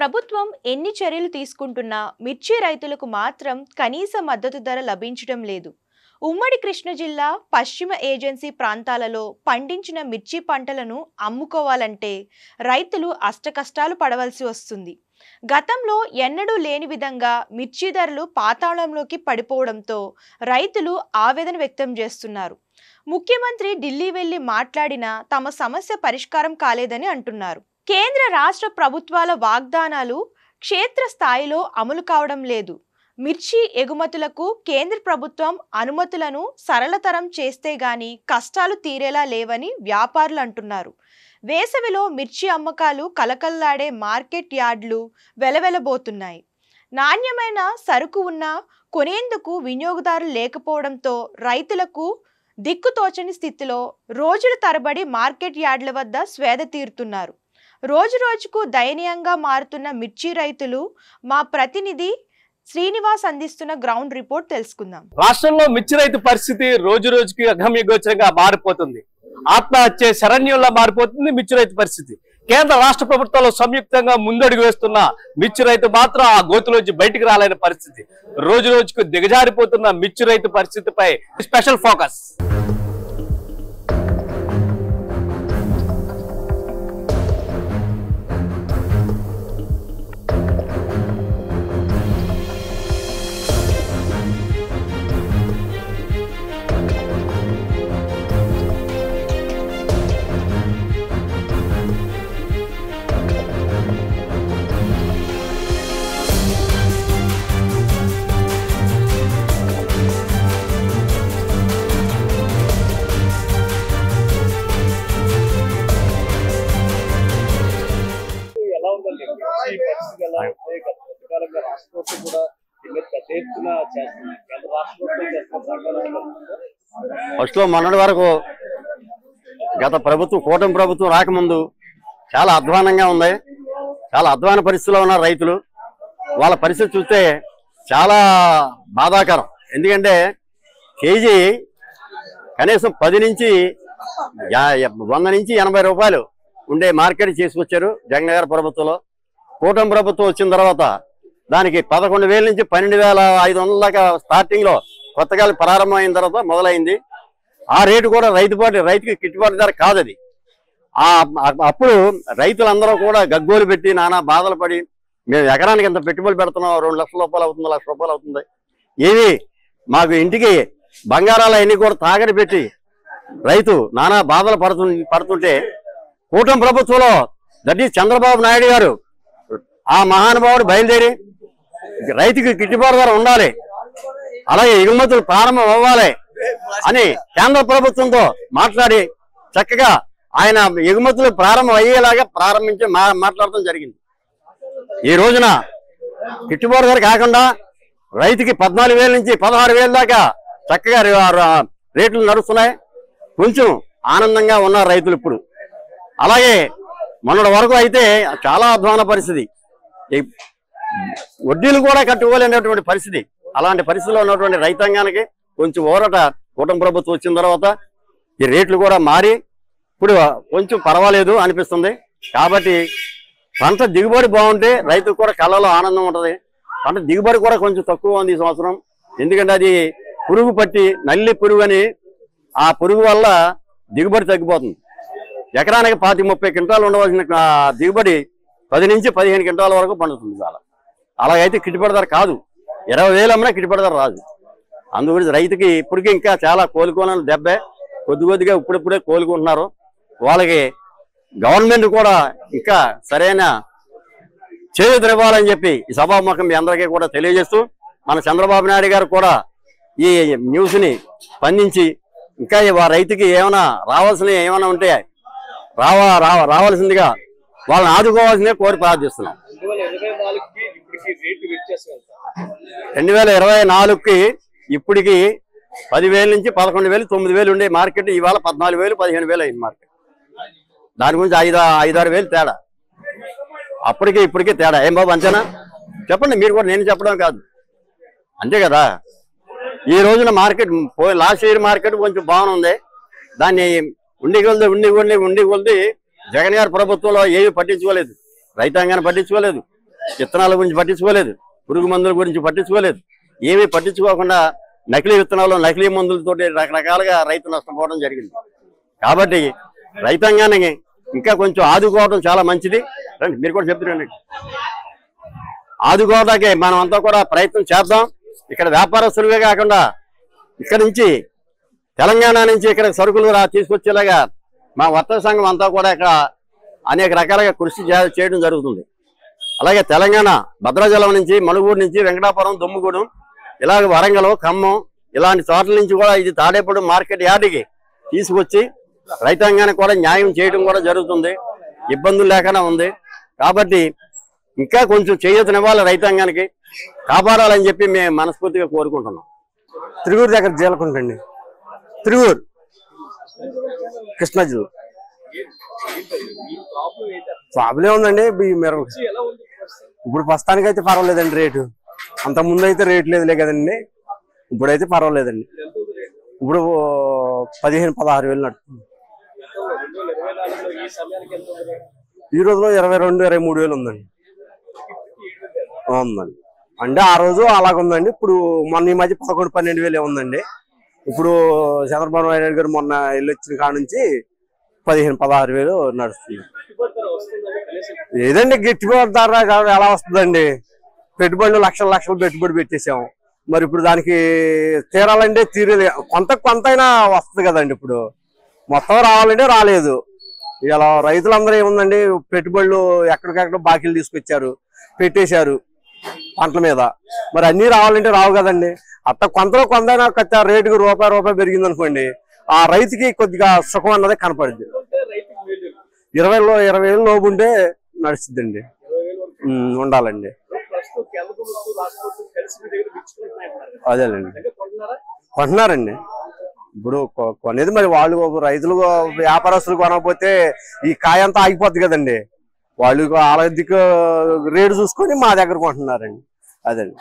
ప్రభుత్వం ఎన్ని చర్యలు తీసుకుంటున్నా మిర్చి రైతులకు మాత్రం కనీస మద్దతు ధర లభించడం లేదు. ఉమ్మడి కృష్ణా జిల్లా పశ్చిమ ఏజెన్సీ ప్రాంతాలలో పండించిన మిర్చి పంటలను అమ్ముకోవాలంటే రైతులు అష్టకష్టాలు పడవలసి వస్తుంది. గతంలో ఎన్నడూ లేని విధంగా మిర్చి ధరలు పాతాళంలోకి పడిపోవడంతో రైతులు ఆవేదన వ్యక్తం చేస్తున్నారు. ముఖ్యమంత్రి ఢిల్లీ వెళ్లి మాట్లాడినా తమ సమస్య పరిష్కారం కాలేదని అంటున్నారు. కేంద్ర రాష్ట్ర ప్రభుత్వాల వాగ్దానాలు క్షేత్ర స్థాయిలో అమలు కావడం లేదు. మిర్చి ఎగుమతులకు కేంద్ర ప్రభుత్వం అనుమతులను సరళతరం చేస్తే గాని కష్టాలు తీరేలా లేవని వ్యాపారులు అంటున్నారు. వేసవిలో మిర్చి అమ్మకాలు కలకల్లాడే మార్కెట్ యార్డులు వెలవెలబోతున్నాయి. నాణ్యమైన సరుకు ఉన్నా కొనేందుకు వినియోగదారులు లేకపోవడంతో రైతులకు దిక్కుతోచని స్థితిలో రోజుల తరబడి మార్కెట్ యార్డుల వద్ద స్వేద తీరుతున్నారు. రోజు రోజుకు దయనీయంగా మారుతున్న మిర్చి రైతులు మా ప్రతినిధి శ్రీనివాస్ అందిస్తున్న గ్రౌండ్ రిపోర్ట్ తెలుసుకుందాం. రాష్ట్రంలో మిర్చి రైతు పరిస్థితి రోజు రోజుకి అగమ్యగోచరంగా మారిపోతుంది. ఆత్మహత్య శరణ్యంలా మారిపోతుంది మిర్చి రైతు పరిస్థితి. కేంద్ర రాష్ట్ర ప్రభుత్వాలు సంయుక్తంగా ముందడుగు వేస్తున్న మిర్చి రైతు మాత్రం ఆ గోతులోంచి బయటికి రాలేని పరిస్థితి. రోజు రోజుకు దిగజారిపోతున్న మిర్చి రైతు పరిస్థితిపై స్పెషల్ ఫోకస్. ఫస్ట్ లో మొన్నటి వరకు గత ప్రభుత్వం కూటమి ప్రభుత్వం రాకముందు చాలా అధ్వానంగా ఉంది. చాలా అధ్వాన పరిస్థితిలో ఉన్నారు రైతులు. వాళ్ళ పరిస్థితి చూస్తే చాలా బాధాకరం. ఎందుకంటే కేజీ కనీసం 10 నుంచి 100 నుంచి 80 రూపాయలు ఉండే మార్కెట్ చేసుకొచ్చారు జగన్ గారి ప్రభుత్వంలో. కూటమి ప్రభుత్వం వచ్చిన తర్వాత దానికి 11,000 నుంచి 12,500 దాకా స్టార్టింగ్ లో కొత్తగా ప్రారంభం అయిన తర్వాత మొదలైంది. ఆ రేటు కూడా రైతుకి గిట్టుబాటు ధర కాదు. అది అప్పుడు రైతులందరూ కూడా గగ్గోలు పెట్టి నానా బాధలు పడి మేము ఎకరానికి ఎంత పెట్టుబడి పెడుతున్నాం, 2 లక్షల రూపాయలు అవుతుంది, 1 లక్ష రూపాయలు అవుతుంది, ఏవి మాకు ఇంటికి బంగారాలు అన్ని కూడా తాగడి పెట్టి రైతు నానా బాధలు పడుతుంటే కూటమి ప్రభుత్వంలో దట్ ఈజ్ చంద్రబాబు నాయుడు గారు ఆ మహానుభావుడు బయలుదేరి రైతుకి గిట్టుబాటు ధర ఉండాలి, అలాగే ఎగుమతులు ప్రారంభం అవ్వాలి అని కేంద్ర ప్రభుత్వంతో మాట్లాడి చక్కగా ఆయన ఎగుమతులు ప్రారంభం అయ్యేలాగా మాట్లాడటం జరిగింది. ఈ రోజున గిట్టుబాటు ధర కాకుండా రైతుకి 14,000 నుంచి 16,000 దాకా చక్కగా రేట్లు నడుస్తున్నాయి. కొంచెం ఆనందంగా ఉన్నారు రైతులు ఇప్పుడు. అలాగే మొన్నటి వరకు అయితే చాలా అధ్వాన పరిస్థితి, వడ్డీలు కూడా కట్టుకోలేనటువంటి పరిస్థితి. అలాంటి పరిస్థితిలో ఉన్నటువంటి రైతాంగానికి కొంచెం ఊరట కూటమి ప్రభుత్వం వచ్చిన తర్వాత ఈ రేట్లు కూడా మారి ఇప్పుడు కొంచెం పర్వాలేదు అనిపిస్తుంది. కాబట్టి పంట దిగుబడి బాగుంటే రైతుకు కూడా కళ్ళలో ఆనందం ఉంటుంది. పంట దిగుబడి కూడా కొంచెం తక్కువ ఉంది ఈ సంవత్సరం. ఎందుకంటే అది పురుగు పట్టి నల్లి పురుగు అని, ఆ పురుగు వల్ల దిగుబడి తగ్గిపోతుంది. ఎకరానికి 25-30 క్వింటాలు ఉండవలసిన దిగుబడి 10 నుంచి 15 క్వింటాల వరకు పండుతుంది. అలాగైతే గిట్టుబాటు ధర కాదు. 20,000 అమ్మినా గిట్టుబాటు ధర రాదు. అందుగురించి రైతుకి ఇప్పటికీ ఇంకా చాలా కోలుకోవాలని దెబ్బే. కొద్దిగా ఇప్పుడిప్పుడే కోలుకుంటున్నారు. వాళ్ళకి గవర్నమెంట్ కూడా ఇంకా సరైన చేయూతనివ్వాలని చెప్పి ఈ సభాముఖం మీ అందరికీ కూడా తెలియజేస్తూ, మన చంద్రబాబు నాయుడు గారు కూడా ఈ న్యూస్ ని స్పందించి ఇంకా రైతుకి ఏమైనా రావాల్సినవి ఏమైనా ఉంటే రావాల్సిందిగా వాళ్ళని ఆదుకోవాల్సిందే కోరి ప్రార్థిస్తున్నాం. 2024కి ఇప్పటికి 10,000 నుంచి 11,000, 9,000 ఉండే మార్కెట్ ఇవాళ 14,000, 15,000 అయింది మార్కెట్. దాని గురించి 5-6 వేలు తేడా. అప్పటికి ఇప్పటికీ తేడా. ఏం బాబు అంతేనా? చెప్పండి మీరు కూడా, నేను చెప్పడం కాదు, అంతే కదా. ఈ రోజున మార్కెట్ లాస్ట్ ఇయర్ మార్కెట్ కొంచెం బాగుంది. దాన్ని ఉండి కొద్ది జగన్ గారి ప్రభుత్వంలో ఏవి పట్టించుకోలేదు, రైతాంగాన్ని పట్టించుకోలేదు, విత్తనాల గురించి పట్టించుకోలేదు, పురుగు మందుల గురించి పట్టించుకోలేదు, ఏమీ పట్టించుకోకుండా నకిలీ విత్తనాలు నకిలీ మందులతోటి రకరకాలుగా రైతు నష్టపోవడం జరిగింది. కాబట్టి రైతాంగానికి ఇంకా కొంచెం ఆదుకోవడం చాలా మంచిది. రండి మీరు కూడా చెప్తున్నాండి, ఆదుకోవడానికి మనం అంతా కూడా ప్రయత్నం చేద్దాం. ఇక్కడ వ్యాపారస్తులుగా కాకుండా ఇక్కడ నుంచి తెలంగాణ నుంచి ఇక్కడ సరుకులు తీసుకొచ్చేలాగా మా వర్తక సంఘం అంతా కూడా ఇక్కడ అనేక రకాలుగా కృషి చేయడం జరుగుతుంది. అలాగే తెలంగాణ భద్రాచలం నుంచి, మణుగూరు నుంచి, వెంకటాపురం, దుమ్ముగూడెం, ఇలాగ వరంగల్, ఖమ్మం ఇలాంటి చోట్ల నుంచి కూడా ఇది తాడేపూడి మార్కెట్ యార్డుకి తీసుకొచ్చి రైతాంగానికి కూడా న్యాయం చేయడం కూడా జరుగుతుంది. ఇబ్బందులు లేకుండా ఉంది. కాబట్టి ఇంకా కొంచెం చేయూతనివ్వాలి, రైతాంగానికి కాపాడాలని చెప్పి మేము మనస్ఫూర్తిగా కోరుకుంటున్నాం. తిరువూరు దగ్గర జీలకుంటండి, తిరువూరు కృష్ణా జిల్లా. ప్రాబ్లం ఉందండి మిరప. ఇప్పుడు ప్రస్తుతానికి అయితే పర్వాలేదండి రేటు. అంత ముందు అయితే రేటు లేదులే కదండి, ఇప్పుడైతే పర్వాలేదండి. ఇప్పుడు 15-16 వేలు నడుతుంది. ఈ రోజులో 22-23 వేలు ఉందండి. ఉందండి అంటే ఆ రోజు అలాగుందండి. ఇప్పుడు మొన్న ఈ మధ్య 11-12 వేలు ఉందండి. ఇప్పుడు చంద్రబాబు నాయుడు గారు మొన్న వెళ్ళొచ్చిన కాడ నుంచి 15-16 వేలు నడుస్తుంది. ఏదండి గిట్టుబాటు ధర ఎలా వస్తుందండి? పెట్టుబడులు లక్షలు పెట్టుబడి పెట్టేసాం. మరి ఇప్పుడు దానికి తీరాలంటే తీరలే, కొంత అయినా వస్తుంది కదండి. ఇప్పుడు మొత్తం రావాలంటే రాలేదు. ఇలా రైతులందరూ ఏముందండి, పెట్టుబడులు ఎక్కడికెక్కడ బాకీలు తీసుకొచ్చారు, పెట్టేశారు పంటల మీద. మరి అన్ని రావాలంటే రావు కదండి. అట్లా కొంతైనా రేటుకు రూపాయి పెరిగింది అనుకోండి, ఆ రైతుకి కొద్దిగా సుఖం అన్నది కనపడుద్ది. 20 వేలు లోపు ఉంటే నడుస్తుందండి, ఉండాలండి. అదేలేండి కొంటున్నారండి. ఇప్పుడు కొనేది మరి వాళ్ళు రైతులు వ్యాపారస్తులు కొనకపోతే ఈ కాయ అంతా ఆగిపోద్ది కదండి. వాళ్ళు ఆర్థిక రేటు చూసుకొని మా దగ్గర కొంటున్నారండి. అదండి.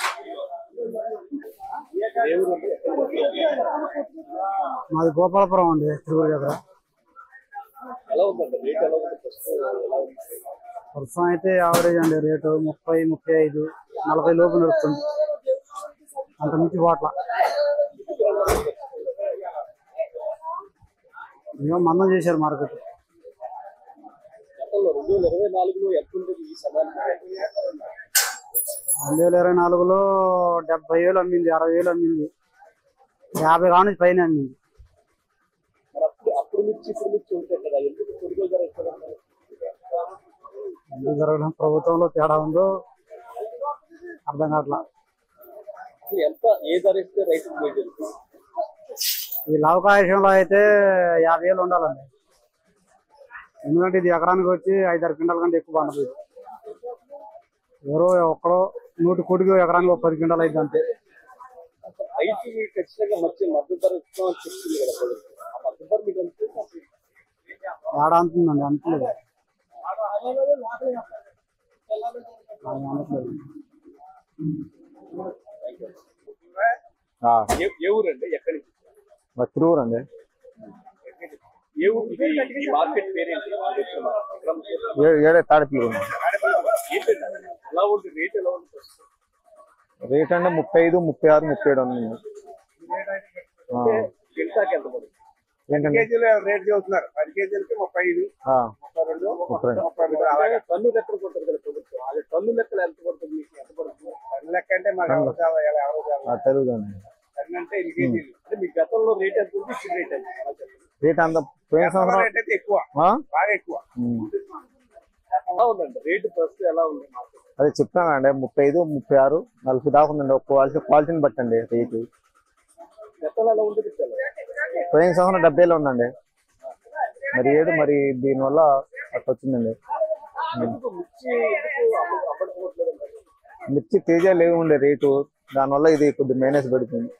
మాది గోపాలపురం అండి, తిరుపతి దగ్గర. ప్రస్తుతం అయితే యావరేజ్ అండి రేటు 30, 35, 40 లోపు నడుస్తుంది. అంత మించి పోట్ల. ఏమో మందం చేశారు మార్కెట్. 2024లో 70,000 అమ్మింది, 60,000 అమ్మింది, 50 కానుంచి పైన అమ్మింది. ఎందుకు జరగడం, ప్రభుత్వంలో తేడా ఉందో అర్థం కావట్లా. ఈ లావకాశంలో అయితే 50,000 ఉండాలండి. ఎందుకంటే ఇది ఎకరానికి వచ్చి 5-6 క్వింటాల కంటే ఎక్కువ పండుతుంది. ఎవరో ఒక్కడో 100 కోటికి ఎకరానికి 10 క్వింటాలు అయితే అంతే. ఏడా అంతుందండి, అంతలేదు. తిరువూరు అండి. తాడిపిల్లి రేట్ అంటే 35, 36, 37 ఉంది. ఏంటంటే రేట్ చదువుతున్నారు 10 కేజీలకి 35, 32. టన్ను లెక్కలు కొట్టారు కదా ప్రభుత్వం. అది టన్ను లెక్కలు ఎంత పడుతుంది, ఎంత పడుతుంది? టన్ను లెక్క అంటే మాకు తెలుగుదండి. టన్ను అంటే 8 కేజీలు. అంటే మీ గతంలో రేట్ ఎంత ఉంది, ఇప్పుడు రేట్ ఎంత? రేట్ అంత పోయిన సంవత్సరం రేట్ అయితే ఎక్కువ, బాగా ఎక్కువ. ఎలా ఉందండి రేటు ప్రస్తుతం, ఎలా ఉంది? అదే చెప్తానండి, 35, 36, 40 దాకా ఉందండి. ఒక క్వాలిటీని బట్టండి రేటు. గతంలో ఎలా ఉంటుంది? పోయిన సంవత్సరం 70 ఉందండి. మరి ఏడు మరి దీనివల్ల అట్లా వచ్చిందండి. మిర్చి తేజాలు ఏమి ఉండే రేటు, దానివల్ల ఇది కొద్దిగా మైనస్ పెడుతుంది.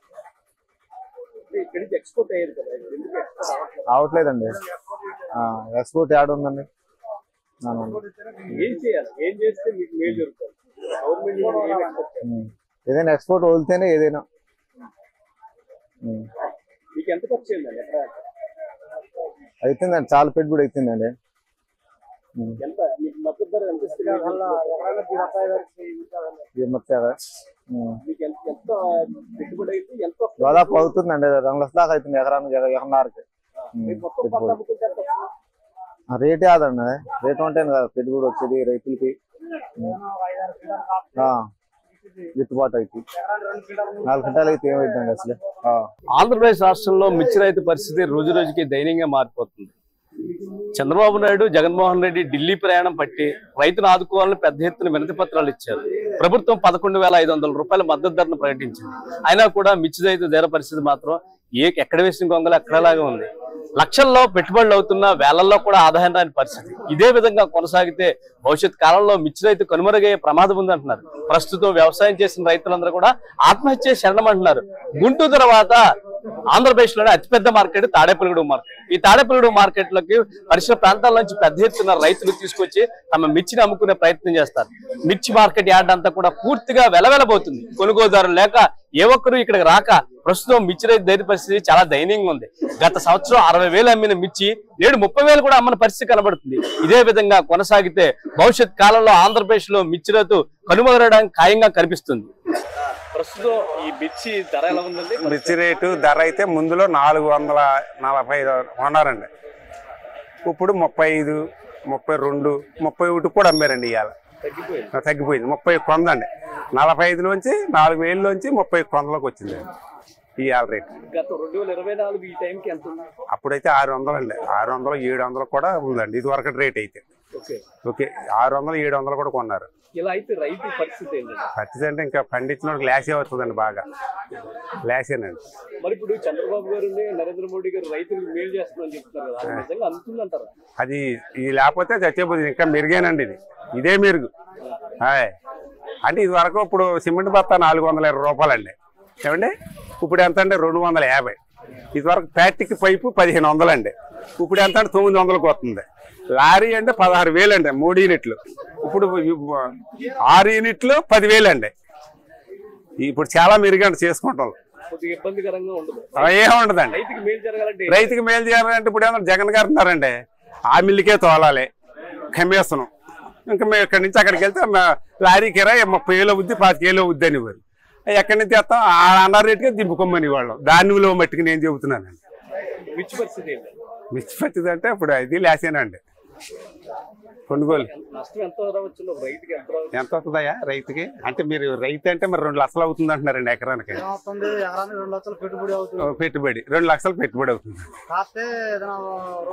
రావట్లేదండి. ఎక్స్పోర్ట్ యాడ్ ఉందండి. ఏదైనా ఎక్స్పోర్ట్ వదిలితేనే ఏదైనా. అవుతుందండి, చాలా పెట్టుబడి అవుతుందండి. ఎంత మీకు మద్దతు ధర ఎంత ఇస్తుంది? మీకు ఎంత పెట్టుబడి అయితే ఎంత దాదాపు అవుతుందండి 2 లక్షల దాకా అవుతుంది ఎకరానికి 1.5కి. మొత్తం పంట అమ్ముకుంటే ఎంత వస్తుంది? రేటే కాదండి, రేట్ ఉంటేనే కదా పెట్టుబడి వచ్చేది రైతులకి. గిట్టుబాటు అయితే 4 క్వింటాలు అయితే ఏమైందండి అసలు. ఆంధ్రప్రదేశ్ రాష్ట్రంలో మిర్చి రైతు పరిస్థితి రోజు రోజుకి దయనీయంగా మారిపోతుంది. చంద్రబాబు నాయుడు, జగన్మోహన్ రెడ్డి ఢిల్లీ ప్రయాణం పట్టి రైతును ఆదుకోవాలని పెద్ద ఎత్తున వినతి పత్రాలు ఇచ్చారు. ప్రభుత్వం 11,500 రూపాయల మద్దతు ధరను ప్రకటించింది. అయినా కూడా మిర్చి రైతు ధర పరిస్థితి మాత్రం ఎక్కడ వేసిన గొంగలు అక్కడలాగా ఉంది. లక్షల్లో పెట్టుబడులు అవుతున్నా వేలల్లో కూడా ఆదాయం రాని పరిస్థితి. ఇదే విధంగా కొనసాగితే భవిష్యత్ కాలంలో మిర్చి రైతు కనుమరుగయ్యే ప్రమాదం ఉందంటున్నారు. ప్రస్తుతం వ్యవసాయం చేసిన రైతులందరూ కూడా ఆత్మహత్య శరణమంటున్నారు. గుంటూరు తర్వాత ఆంధ్రప్రదేశ్ లోనే అతిపెద్ద మార్కెట్ తాడేపల్లిగూడెం మార్కెట్. ఈ తాడేపల్లిగూడెం మార్కెట్ లోకి పరిసర ప్రాంతాల నుంచి పెద్ద ఎత్తున రైతులు తీసుకొచ్చి తమ మిర్చిని అమ్ముకునే ప్రయత్నం చేస్తారు. మిర్చి మార్కెట్ యార్డ్ అంతా కూడా పూర్తిగా వెలవెలబోతుంది. కొనుగోలుదారులు లేక ఏ ఒక్కరు ఇక్కడికి రాక ప్రస్తుతం మిర్చి రైతు ధర పరిస్థితి చాలా దయనీయంగా ఉంది. గత సంవత్సరం 60,000 అమ్మిన మిర్చి నేడు 30,000 కూడా అమ్మని పరిస్థితి కనబడుతుంది. ఇదే విధంగా కొనసాగితే భవిష్యత్ కాలంలో ఆంధ్రప్రదేశ్ లో మిర్చి రైతు కనుమరుగడానికి ఖాయంగా కనిపిస్తుంది. ప్రస్తుతం ఈ మిర్చి ధర ఎలా ఉందండి? మిర్చి రేటు ధర అయితే ముందులో 445 కొన్నారండి. ఇప్పుడు 35, 32, 31 కూడా అమ్మారండి. ఇవాళ తగ్గిపోయింది. 30 కొందండి. 45లోంచి 4,000లోంచి 30 కొందలోకి వచ్చింది ఇవాళ రేటు. గత 2024 ఈ టైంకి ఎంత ఉంది? అప్పుడైతే 600 అండి. 600, 700 కూడా ఉందండి ఇది వరకు రేట్ అయితే. ఓకే 600, 700 కూడా కొన్నారు. ఇలా అయితే రైతు పరిస్థితి ఏంటంటే? పరిస్థితి అంటే ఇంకా పండించిన లాసే అవుతుందండి, బాగా లాసేనండి. మరి ఇప్పుడు చంద్రబాబు గారు, నరేంద్ర మోడీ గారు రైతులకు మేలు చేస్తున్నారని చెప్తున్నారు కదా, నిజంగా అందుతుందంటారా? అది ఇది లేకపోతే చచ్చేపోతుంది. ఇంకా మెరుగేనండి ఇదే మెరుగు. అంటే ఇది వరకు ఇప్పుడు సిమెంట్ బత్తా 420 రూపాయలండి ఏమండి. ఇప్పుడు ఎంత అంటే 250. ఇది వరకు ప్లాస్టిక్ పైపు 1,500 అండి. ఇప్పుడు ఎంత అంటే 900కి వస్తుంది. లారీ అంటే 16,000 అండి 3 యూనిట్లు. ఇప్పుడు 6 యూనిట్లు 10,000 అండి. ఇప్పుడు చాలా మెరుగండి చేసుకుంటాం. ఇబ్బందికరంగా ఉండదు, ఏముండదండి. రైతుకి మేలు చేయాలంటే ఇప్పుడు ఏమన్నా జగన్ గారు ఉన్నారండి, ఆ మిల్లుకే తోలాలి కమ్మేస్తున్నాం. ఇంకా మేము ఇక్కడి నుంచి అక్కడికి వెళ్తే లారీ కిరాయి 30,000 అవుద్ది, 25,000 అవుద్ది అని వారు ఎక్కడి నుంచి తెస్తాం అన్న రేటుకే దింపుకోమని వాళ్ళం. దానిలో మట్టికి నేను చెబుతున్నానండి. మిర్చి పరిస్థితి మిర్చి పరిస్థితి అంటే ఇప్పుడు అది లేసేనండి. కొనుగోలు ఎంత అవుతుందయ్యా రైతుకి? అంటే మీరు రైతు అంటే మరి 2 లక్షలు అవుతుంది అంటున్నారండి ఎకరానికి. పెట్టుబడి 2 లక్షలు పెట్టుబడి అవుతుంది.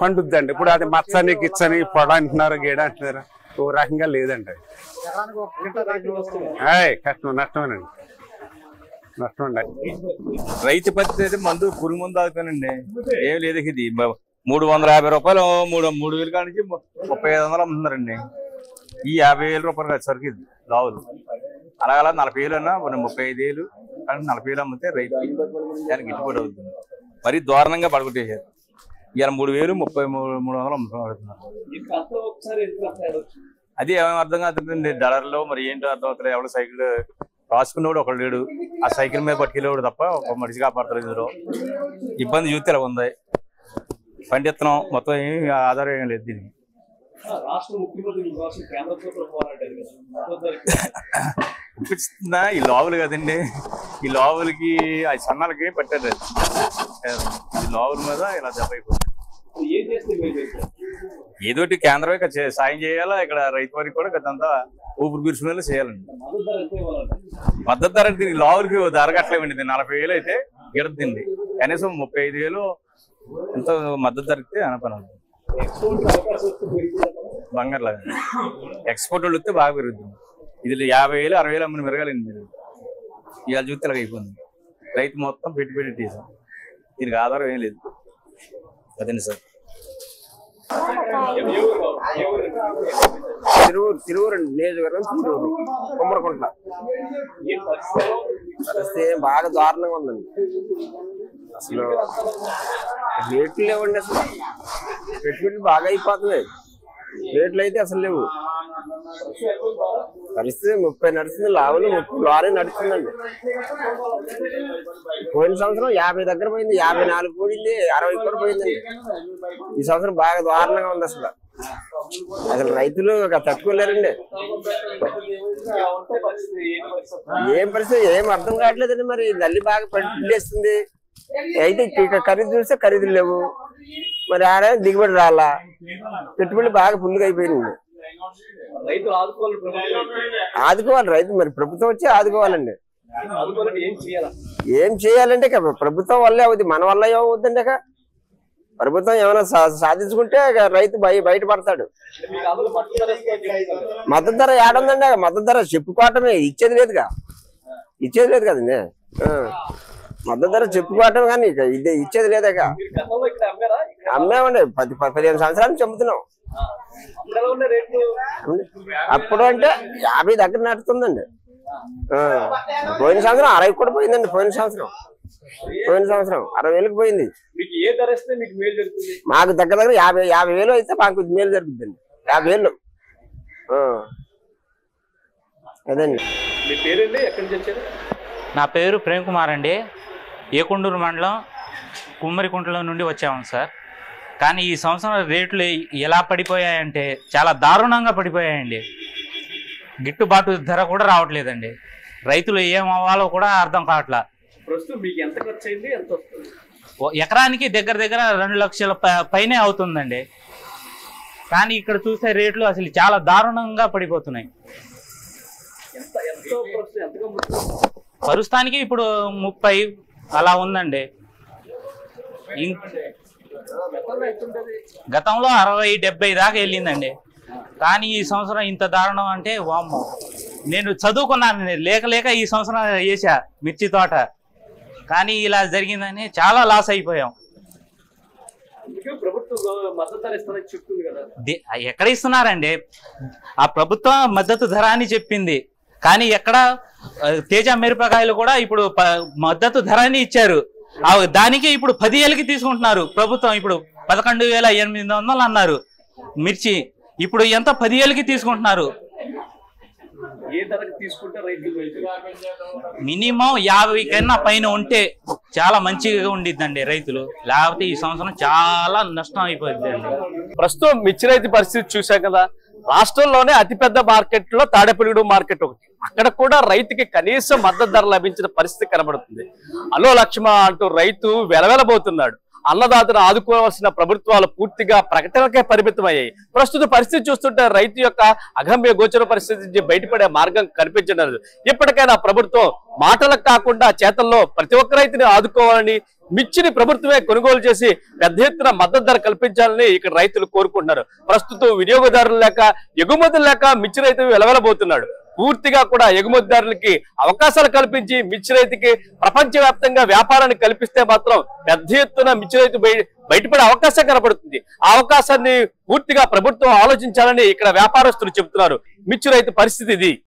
పండుద్దండి. ఇప్పుడు అది మచ్చని గిచ్చని పొడ అంటున్నారు, గేడ అంటున్నారు. ఓ రకంగా లేదండి. కష్టం, నష్టమేనండి, నష్టం అండి. రైతు పరిస్థితి మందు పురుగు మందు అవుతానండి. ఏం లేదు. ఇది 350 రూపాయలు 3,000 కాడి నుంచి 3,500 అమ్ముతున్నారండి. ఈ 50,000 రూపాయలు కాదు సరికి ఇది లావులు. అలా 40,000 అన్నా 35,000 కానీ 40,000 అమ్మితే రైతు దానికి గిట్టుబాటు అవుతుంది. మరీ దారుణంగా పడగొట్టేసారు. ఇవాళ 3,000, 3,300 అమ్ముతున్నారు. అది ఏమేమి అర్థం కాదండి. డాలర్లో మరి ఏంటో అర్థం అవుతుంది. ఎవరు సైకిల్ రాసుకునేవాడు ఒకడు లేడు, ఆ సైకిల్ మీద పట్టుకెళ్ళేవాడు తప్ప ఒక మనిషి కాపాడతారు. ఇందులో ఇబ్బంది చూస్తే ఇలా ఉంది. పండిత్తనం మొత్తం ఏమి ఆధారం ఏం లేదు దీనికి. ఇప్పిస్తుందా ఈ లావులు కదండి. ఈ లావులకి ఆ సన్నాలకి పట్టారు. ఈ లావుల మీద ఇలా దెబ్బ అయిపోతుంది. ఏదోటి కేంద్రమే సాయం చేయాలా, ఇక్కడ రైతు వారికి కూడా గతంతా ఊపిరి పీల్చుకునేలా చేయాలండి. మద్దతు ధర లావులకి ధర కట్టలేమండి. 40,000 అయితే గిడద్దండి. కనీసం 35,000 ఎంతో మద్దతు ధరకి అనపనాలి. బంగారు లాగా ఎక్స్పోర్ట్ వాళ్ళు వస్తే బాగా పెరుగుతుంది. ఇది 50,000, 60,000 అమ్మని పెరగాలండి. మీరు ఇవాళ చూస్తే అలాగ అయిపోతుంది. రైతు మొత్తం పెట్టుబడి తీసాం. దీనికి ఆధారం ఏం లేదు. అదండి సార్. తిరువురు నియోజకవర్గం, తిరువురు కొమ్మరకుంట. పరిస్థితి బాగా దారుణంగా ఉందండి. అసలు రేట్లు లేవండి. అసలు పెట్టుబడులు బాగా అయిపోతున్నాయి. రేట్లు అయితే అసలు లేవు. పరిస్థితి 30 నడుస్తుంది. లావులు 30 లారీ నడుస్తుందండి. పోయిన సంవత్సరం 50 దగ్గర పోయింది, 54 పోయింది, 60 కూడా పోయిందండి. ఈ సంవత్సరం బాగా దారుణంగా ఉంది అసలు. అసలు రైతులు తట్టుకోలేరండి. ఏం పరిస్థితి ఏం అర్థం కావట్లేదండి. మరి నల్లి బాగా పడిస్తుంది. అయితే ఖరీదు చూస్తే ఖరీదులు లేవు. మరి ఆడే దిగుబడి రాలా. పెట్టుబడి బాగా ఫుల్గా అయిపోయింది. ఆదుకోవాలి రైతు. మరి ప్రభుత్వం వచ్చి ఆదుకోవాలండి. ఏం చేయాలంటే ప్రభుత్వం వల్లే అవుద్ది, మన వల్ల ఏమవుద్దండి. ప్రభుత్వం ఏమైనా సాధించుకుంటే రైతు బయటపడతాడు. మద్దతు ధర ఏడుందండి. మద్దతు ధర చెప్పుకోవటమే, ఇచ్చేది లేదు కదండి. మద్దతు ధర చెప్పుకోవటం కానీ ఇదే ఇచ్చేది లేదాక. అమ్మేమండి 15 సంవత్సరాల నుంచి అమ్ముతున్నాం. అప్పుడు అంటే 50 దగ్గర నడుతుందండి. పోయిన సంవత్సరం 60 కూడా పోయిందండి. పోయిన సంవత్సరం 60,000కి పోయింది. మాకు దగ్గర 50,000 అయితే మాకు మేలు జరుగుతుందండి. 50,000 అదండి. నా పేరు ప్రేమ్ కుమార్ అండి. ఏకొండూరు మండలం కుమ్మరికుంటలో నుండి వచ్చాము సార్. కానీ ఈ సంవత్సరం రేట్లు ఎలా పడిపోయాయంటే చాలా దారుణంగా పడిపోయాయండి. గిట్టుబాటు ధర కూడా రావట్లేదండి. రైతులు ఏం అవ్వాలో కూడా అర్థం కావట్లా. ఎకరానికి దగ్గర 2 లక్షల పైనే అవుతుందండి. కానీ ఇక్కడ చూసే రేట్లు అసలు చాలా దారుణంగా పడిపోతున్నాయి. ప్రస్తుతానికి ఇప్పుడు 30 అలా ఉందండి. గతంలో 60-70 దాకా వెళ్ళిందండి. కానీ ఈ సంవత్సరం ఇంత దారుణం అంటే వామ్మో. నేను చదువుకున్నాను, లేక ఈ సంవత్సరం వేసా మిర్చి తోట. కానీ ఇలా జరిగిందని చాలా లాస్ అయిపోయాం. ఎక్కడ ఇస్తున్నారండి? ఆ ప్రభుత్వం మద్దతు ధర అని చెప్పింది. కానీ ఎక్కడ తేజ మిరపకాయలు కూడా ఇప్పుడు మద్దతు ధర అని ఇచ్చారు. దానికి ఇప్పుడు 10,000కి తీసుకుంటున్నారు ప్రభుత్వం. ఇప్పుడు 11,800 అన్నారు మిర్చి. ఇప్పుడు ఎంత 10,000కి తీసుకుంటున్నారు. మినిమం 50 కన్నా పైన ఉంటే చాలా మంచిగా ఉండిద్దండి రైతులు. లేకపోతే ఈ సంవత్సరం చాలా నష్టం అయిపోయిందండి. ప్రస్తుతం మిర్చి రైతు పరిస్థితి చూసాం కదా. రాష్ట్రంలోనే అతిపెద్ద మార్కెట్ లో తాడేపల్లిగూడెం మార్కెట్ ఒకటి. అక్కడ కూడా రైతుకి కనీసం మద్దతు ధర లభించిన పరిస్థితి కనబడుతుంది. అలో లక్ష్మ అంటూ రైతు వెలవెలబోతున్నాడు. అన్నదాతను ఆదుకోవాల్సిన ప్రభుత్వాలు పూర్తిగా ప్రకటనకే పరిమితమయ్యాయి. ప్రస్తుత పరిస్థితి చూస్తుంటే రైతు యొక్క అగమ్య గోచర పరిస్థితి నుంచి బయటపడే మార్గం కనిపించడం లేదు. ఇప్పటికైనా ప్రభుత్వం మాటలకు కాకుండా చేతల్లో ప్రతి ఒక్క రైతుని ఆదుకోవాలని, మిర్చిని ప్రభుత్వమే కొనుగోలు చేసి పెద్ద ఎత్తున మద్దతు ధర కల్పించాలని ఇక్కడ రైతులు కోరుకుంటున్నారు. ప్రస్తుతం వినియోగదారులు లేక, ఎగుమతులు లేక మిర్చి రైతు వెలవెలబోతున్నాడు. పూర్తిగా కూడా ఎగుమతిదారులకి అవకాశాలు కల్పించి మిర్చి రైతుకి ప్రపంచవ్యాప్తంగా వ్యాపారాన్ని కల్పిస్తే మాత్రం పెద్ద ఎత్తున మిర్చి రైతు బయటపడే అవకాశం కనబడుతుంది. ఆ అవకాశాన్ని పూర్తిగా ప్రభుత్వం ఆలోచించాలని ఇక్కడ వ్యాపారస్తులు చెబుతున్నారు. మిర్చి రైతు పరిస్థితి ఇది.